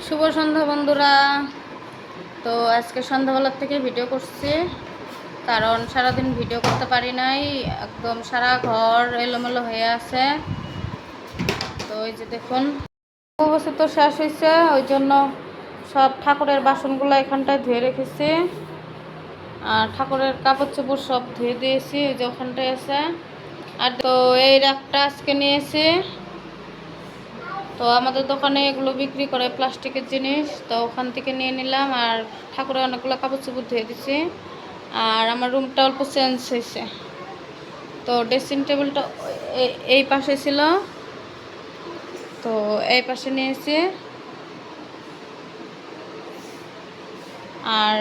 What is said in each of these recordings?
শুভ সন্ধ্যা বন্ধুরা। তো আজকে সন্ধ্যাবেলার থেকে ভিডিও করছি, কারণ সারাদিন ভিডিও করতে পারি নাই, একদম সারা ঘর এলোমেলো হয়ে আছে। তো এই যে দেখুন, বছর তো শেষ হয়েছে, ওই জন্য সব ঠাকুরের বাসনগুলো এখানটায় ধুয়ে রেখেছি, আর ঠাকুরের কাপড় চোপড় সব ধুয়ে দিয়েছি, ওই যে ওখানটায় আছে। আর তো এই রাখটা আজকে নিয়েছি। তো আমাদের দোকানে এগুলো বিক্রি করে প্লাস্টিকের জিনিস, তো ওখান থেকে নিয়ে নিলাম। আর ঠাকুরের অনেকগুলো কাপড় চোপড় ধুয়ে দিছি। আর আমার রুমটা অল্প চেঞ্জ হয়েছে। তো ড্রেসিং টেবিলটা এই পাশে ছিল, তো এই পাশে নিয়েছি। আর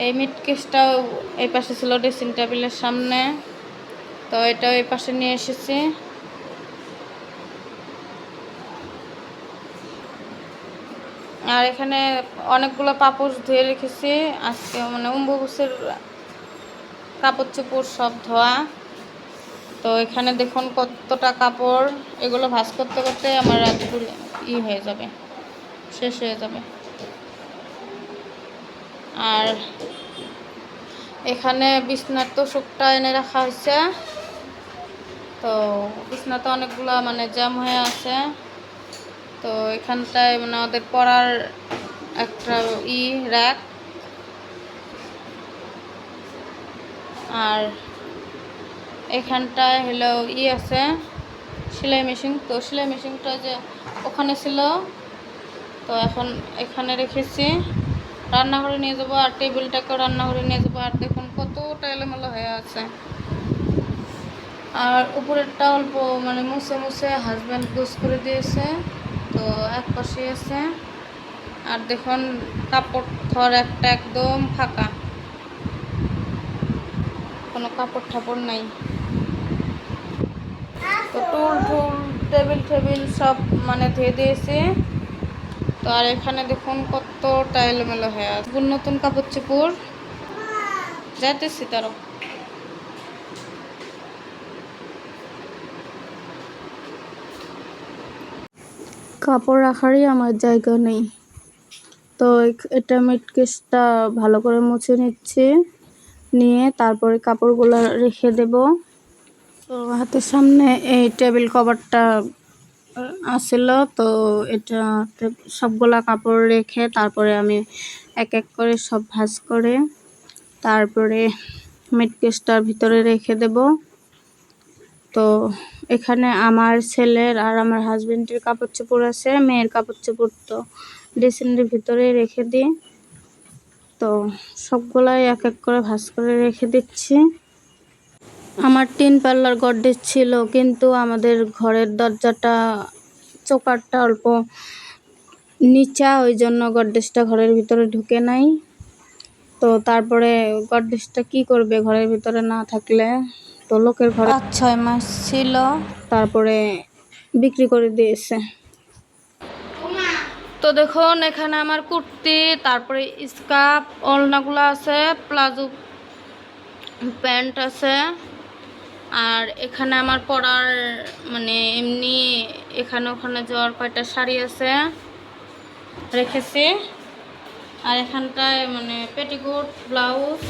এই মিড কেসটাও এই পাশে ছিল ড্রেসিং টেবিলের সামনে, তো এটাও এই পাশে নিয়ে এসেছি। আর এখানে অনেকগুলো পাপোশ ধুয়ে রেখেছি আজকে, মানে অম্বুবাসীর কাপড় চোপড় সব ধোয়া। তো এখানে দেখুন কতটা কাপড়, এগুলো ভাঁজ করতে করতে আমার রাত হয়ে যাবে, শেষ হয়ে যাবে। আর এখানে বিছনার তোষকটা এনে রাখা হয়েছে। তো বিছনাতে অনেকগুলো মানে জ্যাম হয়ে আছে। তো এখানটায় মানে ওদের পড়ার একটা র্যাক। আর এখানটায় হলো আছে সেলাই মেশিন। তো সেলাই মেশিনটা যে ওখানে ছিল, তো এখন এখানে রেখেছি। রান্নাঘরে নিয়ে যাবো, আর টেবিলটাকেও রান্নাঘরে নিয়ে যাবো। আর দেখুন কতটা এলোমেলো হয়ে আছে। আর উপরেরটা অল্প মানে মুছে মুছে হাজব্যান্ড গোছ করে দিয়েছে, তো এক পাশে আছে। আর দেখুন কাপড় থর একটা একদম ফাঁকা, কোনো কাপড় ঠাপড় নাই। তো টুল টেবিল সব মানে ধুয়ে দিয়েছি। তো আর এখানে দেখুন কতটা এলোমেলো হয়ে আছে। নতুন কাপড় চোপড় যাইতেছি তারও। কাপড় রাখারই আমার জায়গা নেই, তো এটা মিড কেসটা ভালো করে মুছে নিচ্ছি, নিয়ে তারপরে কাপড়গুলো রেখে দেব। তো হাতের সামনে এই টেবিল কভারটা আসছিল, তো এটা সবগুলা কাপড় রেখে তারপরে আমি এক এক করে সব ভাঁজ করে তারপরে মিড কেসটার ভিতরে রেখে দেব। তো এখানে আমার ছেলের আর আমার হাজবেন্ডের কাপড় চোপড় আছে, মেয়ের কাপড় চোপড় তো ড্রেসিংয়ের ভিতরে রেখে দিই। তো সবগুলাই এক এক করে ভাঁজ করে রেখে দিচ্ছি। আমার 3 পাল্লার গডরেজ ছিল, কিন্তু আমাদের ঘরের দরজাটা চোকারটা অল্প নিচা, ওই জন্য গডরেজটা ঘরের ভিতরে ঢুকে নাই। তো তারপরে গডরেজটা কি করবে ঘরের ভিতরে না থাকলে, তো লোকের ঘরে 5-6 মাস ছিল, তারপরে বিক্রি করে দিয়েছে। তো দেখুন এখানে আমার কুর্তি, তারপরে স্কার্ফ ওড়নাগুলো আছে, প্লাজো প্যান্ট আছে। আর এখানে আমার পরার মানে এমনি এখানে ওখানে যাওয়ার কয়টা শাড়ি আছে রেখেছি। আর এখানটায় মানে পেটিকোট ব্লাউজ,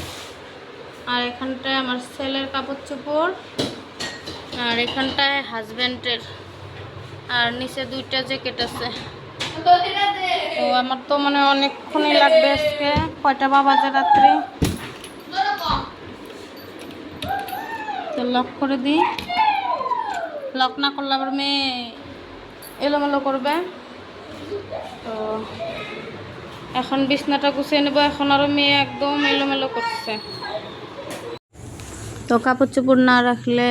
আর এখানটায় আমার ছেলের কাপড় চোপড়, আর এখানটায় হাজব্যান্ডের, আর নিচে 2টা জ্যাকেট আছে। তো আমার তো মানে অনেকক্ষণই লাগবে আজকে। কয়টা বাজে রাত্রি, তো লক করে দিই। লক না করলে আবার মেয়ে এলোমেলো করবে। তো এখন বিছনাটা গুছিয়ে নেবো, এখন আরও মেয়ে একদম এলোমেলো করছে। তো কাপড় চোপড় না রাখলে,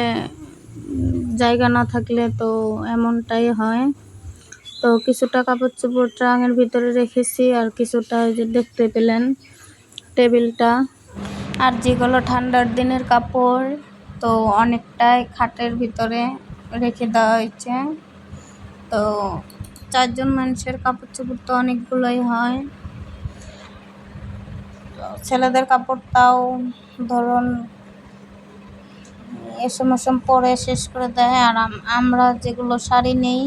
জায়গা না থাকলে তো এমনটাই হয়। তো কিছুটা কাপড় চোপড় ট্রাঙের ভিতরে রেখেছি, আর কিছুটা যে দেখতে পেলেন টেবিলটা। আর যেগুলো ঠান্ডার দিনের কাপড়, তো অনেকটাই খাটের ভিতরে রেখে দেওয়া হয়েছে। তো 4 জন মানুষের কাপড় চোপড় তো অনেকগুলোই হয়। ছেলেদের কাপড়টাও ধরুন এসম পরে শেষ করে দেয়। আর আমরা যেগুলো শাড়ি নেই,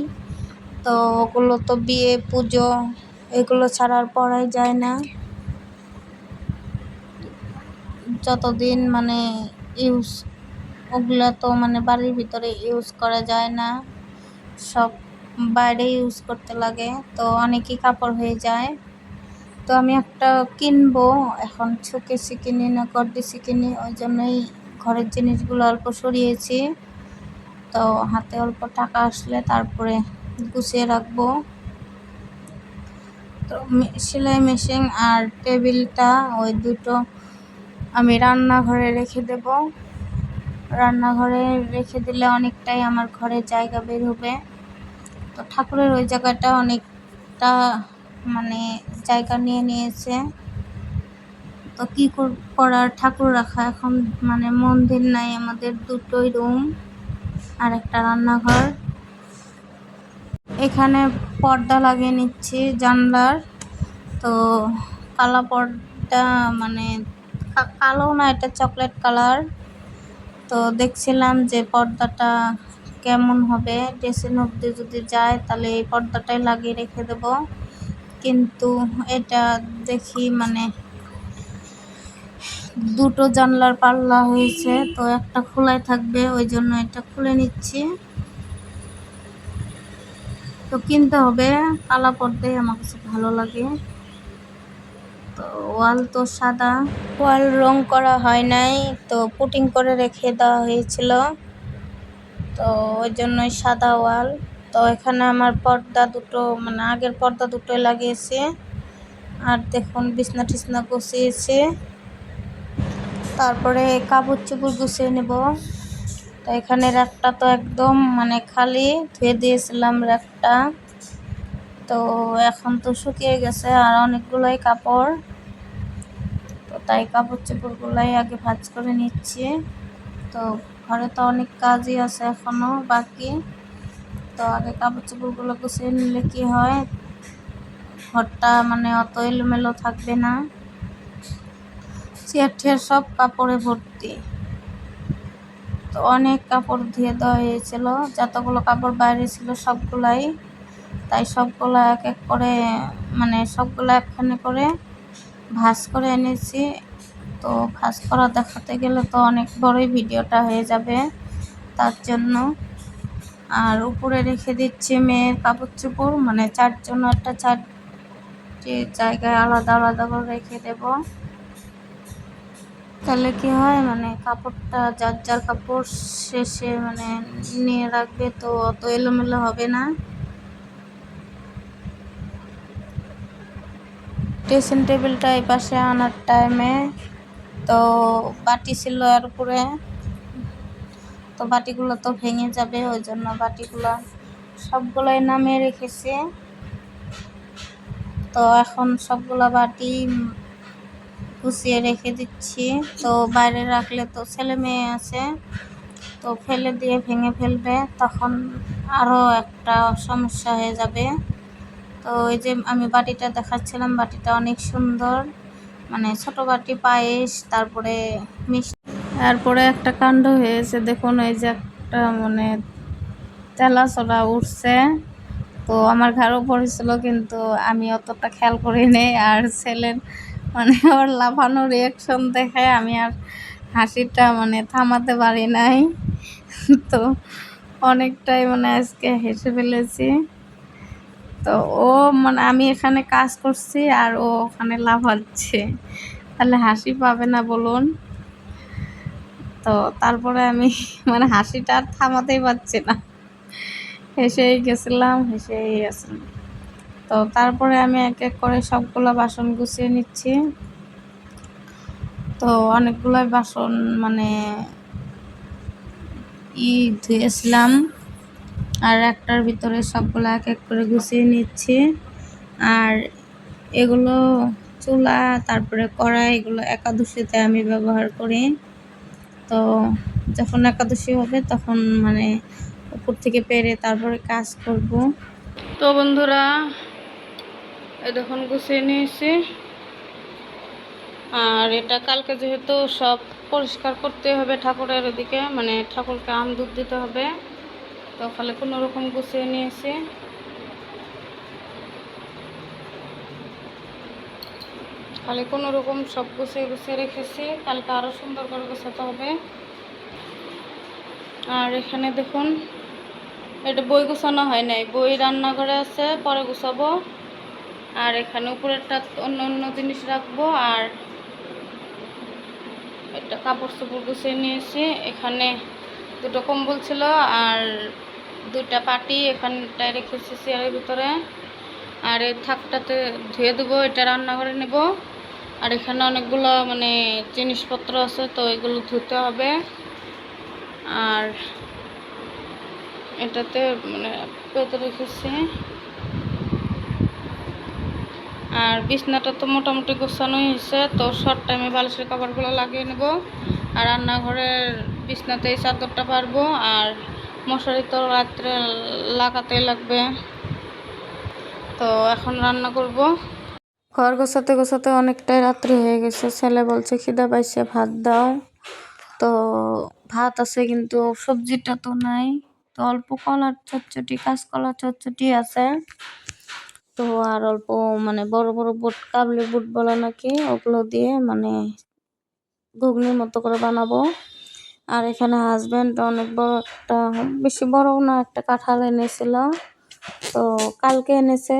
তো ওগুলো তো বিয়ে পুজো এগুলো ছাড়া আর পরাই যায় না। যতদিন মানে ইউজ ওগুলো তো মানে বাড়ির ভিতরে ইউজ করা যায় না, সব বাইরে ইউজ করতে লাগে, তো অনেকই কাপড় হয়ে যায়। তো আমি একটা কিনবো, এখন শোকেসে কিনি না গডরেজে কিনি, ওই জন্যই ঘরের জিনিসগুলো অল্প সরিয়েছি। তো হাতে অল্প টাকা আসলে তারপরে গুছিয়ে রাখবো। তো সেলাই মেশিন আর টেবিলটা ওই দুটো আমি রান্নাঘরে রেখে দেব। রান্নাঘরে রেখে দিলে অনেকটাই আমার ঘরে জায়গা বের হবে। তো ঠাকুরের ওই জায়গাটা অনেকটা মানে জায়গা নিয়ে নিয়েছে। তো কি করার, ঠাকুর রাখা এখন মানে মন্দির নাই, আমাদের দুটোই রুম আর একটা রান্নাঘর। এখানে পর্দা লাগিয়ে নিচ্ছি জানলার। তো কালো পর্দা মানে কালো না, এটা চকলেট কালার। তো দেখছিলাম যে পর্দাটা কেমন হবে, ড্রেসিং অবধি যদি যায় তাহলে এই পর্দাটাই লাগিয়ে রেখে দেব। কিন্তু এটা দেখি মানে দুটো জানলার পাল্লা হয়েছে, তো একটা খোলাই থাকবে, ওই জন্য এটা খুলে নিচ্ছি। তো কিনতে হবে, কালা পর্দাই আমার কাছে ভালো লাগে। তো ওয়াল তো সাদা, ওয়াল রং করা হয় নাই, তো পুটিং করে রেখে দেওয়া হয়েছিল, তো ওই জন্যই সাদা ওয়াল। তো এখানে আমার পর্দা দুটো মানে আগের পর্দা দুটোই লাগিয়েছি। আর দেখুন বিছনা টিছনা গুছিয়েছি, তারপরে কাপড় চোপড় গুছিয়ে নেব। তো এখানে র্যাকটা তো একদম মানে খালি, ধুয়ে দিয়েছিলাম র্যাকটা, তো এখন তো শুকিয়ে গেছে আর অনেকগুলোই কাপড়। তো তাই কাপড় চোপড়গুলাই আগে ভাঁজ করে নিচ্ছি। তো ঘরে তো অনেক কাজই আছে এখনো বাকি, তো আগে কাপড় চোপড়গুলো গুছিয়ে নিলে কি হয়, ঘরটা মানে অত এলোমেলো থাকবে না। চেয়ার টেয়ার সব কাপড়ে ভর্তি। তো অনেক কাপড় ধুয়ে দেওয়া হয়েছিল, যতগুলো কাপড় বাইরে ছিল সবগুলাই, তাই সবগুলো এক এক করে মানে সবগুলো একখানে করে ভাঁজ করে এনেছি। তো ভাঁজ করা দেখাতে গেলে তো অনেক বড়ই ভিডিওটা হয়ে যাবে, তার জন্য। আর উপরে রেখে দিচ্ছি মেয়ের কাপড় চোপড়, মানে চারজন একটা চারটি জায়গায় আলাদা আলাদা করে রেখে দেব। তাহলে কি হয় মানে কাপড়টা যার যার কাপড় শেষে মানে নিয়ে রাখবে, তো অত এলোমেলো হবে না। ড্রেসিং টেবিলটা এই পাশে আনার টাইমে তো বাটি ছিল আর উপরে, তো বাটিগুলো তো ভেঙে যাবে, ওই জন্য বাটিগুলো সবগুলোই নামিয়ে রেখেছি। তো এখন সবগুলো বাটি গুছিয়ে রেখে দিচ্ছি। তো বাইরে রাখলে তো ছেলে মেয়ে আছে, তো ফেলে দিয়ে ভেঙে ফেলবে, তখন আরও একটা সমস্যা হয়ে যাবে। তো ওই যে আমি বাটিটা দেখাচ্ছিলাম, বাটিটা অনেক সুন্দর, মানে ছোট বাটি পায়েস, তারপরে মিষ্টি। তারপরে একটা কাণ্ড হয়েছে দেখুন, এই যে একটা মানে তেলাচোরা উঠছে, তো আমার ঘাড়ও পড়েছিল, কিন্তু আমি অতটা খেয়াল করি নেই। আর ছেলের মানে ওর লাফানো রিয়াকশন দেখে আমি আর হাসিটা মানে থামাতে পারি নাই। তো অনেকটাই মানে আজকে হেসে ফেলেছি। তো ও মানে আমি এখানে কাজ করছি আর ও ওখানে লাফাচ্ছে, তাহলে হাসি পাবে না বলুন? তো তারপরে আমি মানে হাসিটা আর থামাতেই পারছি না, হেসেই গেছিলাম, হেসেই আসলাম। তো তারপরে আমি এক এক করে সবগুলো বাসন গুছিয়ে নিচ্ছি। তো অনেকগুলোই বাসন মানে ধুয়েছিলাম, আর একটার ভিতরে সবগুলো এক এক করে গুছিয়ে নিচ্ছি। আর এগুলো চুলা, তারপরে কড়াই, এগুলো একাদশীতে আমি ব্যবহার করি। তো যখন একাদশী হবে তখন মানে উপর থেকে পেরে তারপরে কাজ করব। তো বন্ধুরা এই দেখুন গুছিয়ে নিয়েছি। আর এটা কালকে যেহেতু সব পরিষ্কার করতে হবে ঠাকুরের ওদিকে, মানে ঠাকুরকে দুধ দিতে হবে, তো ফলে কোনো রকম গুছিয়ে নিয়েছি। খালি কোনো রকম সব গুছিয়ে গুছিয়ে রেখেছি, কালকে আরও সুন্দর করে গোছাতে হবে। আর এখানে দেখুন, এটা বই গুছানো হয় নাই, বই রান্নাঘরে আছে, পরে গুছাবো। আর এখানে উপরেরটা অন্য অন্য জিনিস রাখবো। আর এটা কাপড় চোপড় গুছিয়ে নিয়েছি। এখানে দুটো কম্বল ছিল আর দুইটা পাটি এখানটায় রেখেছি চেয়ারের ভিতরে। আর এই থাকটাতে ধুয়ে দেবো, এটা রান্নাঘরে নেব। আর এখানে অনেকগুলো মানে জিনিসপত্র আছে, তো এগুলো ধুতে হবে। আর এটাতে মানে পেতে রেখেছি। আর বিছনাটা তো মোটামুটি গোছানোই হয়েছে, তো শর্ট টাইমে বালিশের কভারগুলো লাগিয়ে নেব। আর রান্নাঘরের বিছনাতে এই চাদরটা পারবো। আর মশারি তো রাত্রে লাগাতেই লাগবে। তো এখন রান্না করব। ঘর গোছাতে গোছাতে অনেকটাই রাত্রি হয়ে গেছে। ছেলে বলছে খিদা পাইছে, ভাত দাও। তো ভাত আছে কিন্তু সবজিটা তো নাই। তো অল্প কলার চচ্চড়ি, কাঁচকলার চচ্চড়ি আছে। তো আর অল্প মানে বড় বড় বুট, কাবলি বুট বলে নাকি, ওগুলো দিয়ে মানে ঘুগনির মতো করে বানাবো। আর এখানে হাজব্যান্ড অনেক বড় একটা, বেশি বড়ও না, একটা কাঁঠাল এনেছিল। তো কালকে এনেছে,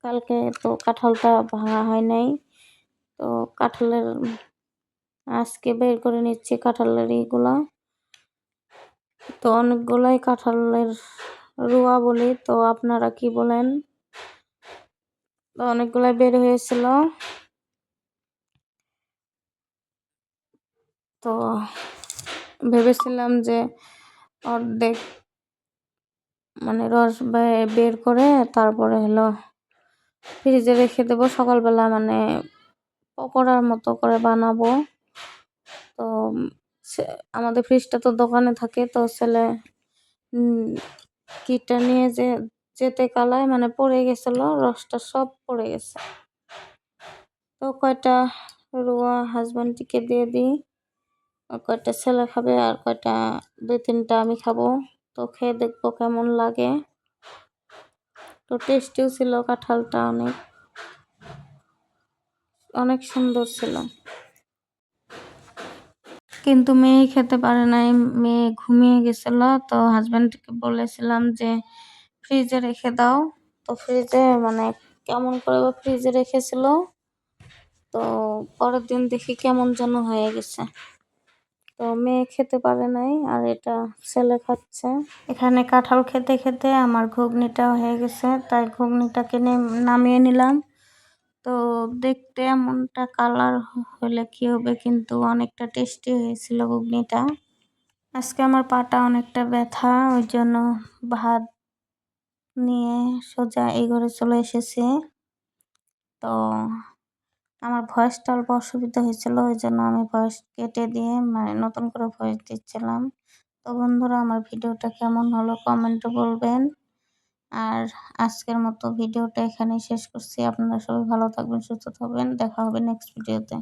কালকে তো কাঁঠালটা ভাঙা হয় নাই। তো কাঁঠালের আজকে বের করে নিচ্ছি কাঁঠালের এইগুলা। তো অনেকগুলাই কাঁঠালের রুয়া বলি, তো আপনারা কি বলেন। তো অনেকগুলাই বের হয়েছিল। তো ভেবেছিলাম যে অর্ধেক মানে রস বের করে তারপরে হলো ফ্রিজে রেখে দেবো, সকালবেলা মানে পকোড়ার মতো করে বানাবো। তো আমাদের ফ্রিজটা তো দোকানে থাকে, তো ছেলে কিটটা নিয়ে যেতে কালায় মানে পড়ে গেছিল, রসটা সব পড়ে গেছে। তো কয়টা রুয়া হাজব্যান্ডকে দিয়ে দিই, কয়টা ছেলে খাবে আর কয়টা 2-3টা আমি খাবো। তো খেয়ে দেখবো কেমন লাগে। তো টেস্টিও ছিল, কাঁঠালটা অনেক অনেক সুন্দর ছিল। কিন্তু মেয়ে খেতে পারে নাই, মেয়ে ঘুমিয়ে গেছিল। তো হাজব্যান্ডকে বলেছিলাম যে ফ্রিজে রেখে দাও। তো ফ্রিজে মানে কেমন করে ফ্রিজে রেখেছিল, তো পরের দিন দেখি কেমন যেন হয়ে গেছে। তো মেয়ে খেতে পারে নাই, আর এটা ছেলে খাচ্ছে। এখানে কাঁঠাল খেতে খেতে আমার ঘুগনিটা হয়ে গেছে, তাই ঘুগনিটাকে নামিয়ে নিলাম। তো দেখতে এমনটা কালার হলে কি হবে, কিন্তু অনেকটা টেস্টি হয়েছিল ঘুগনিটা। আজকে আমার পাটা অনেকটা ব্যথা, ওই জন্য ভাত নিয়ে সোজা এই ঘরে চলে এসেছি। তো আমার ভয়েসটা অল্প অসুবিধা হয়েছিল, ওই জন্য আমি ভয়েস কেটে দিয়ে মানে নতুন করে ভয়েস দিচ্ছিলাম। তো বন্ধুরা, আমার ভিডিওটা কেমন হলো কমেন্টে বলবেন। আর আজকের মতো ভিডিওটা এখানেই শেষ করছি। আপনারা সবাই ভালো থাকবেন, সুস্থ থাকবেন। দেখা হবে নেক্সট ভিডিওতে।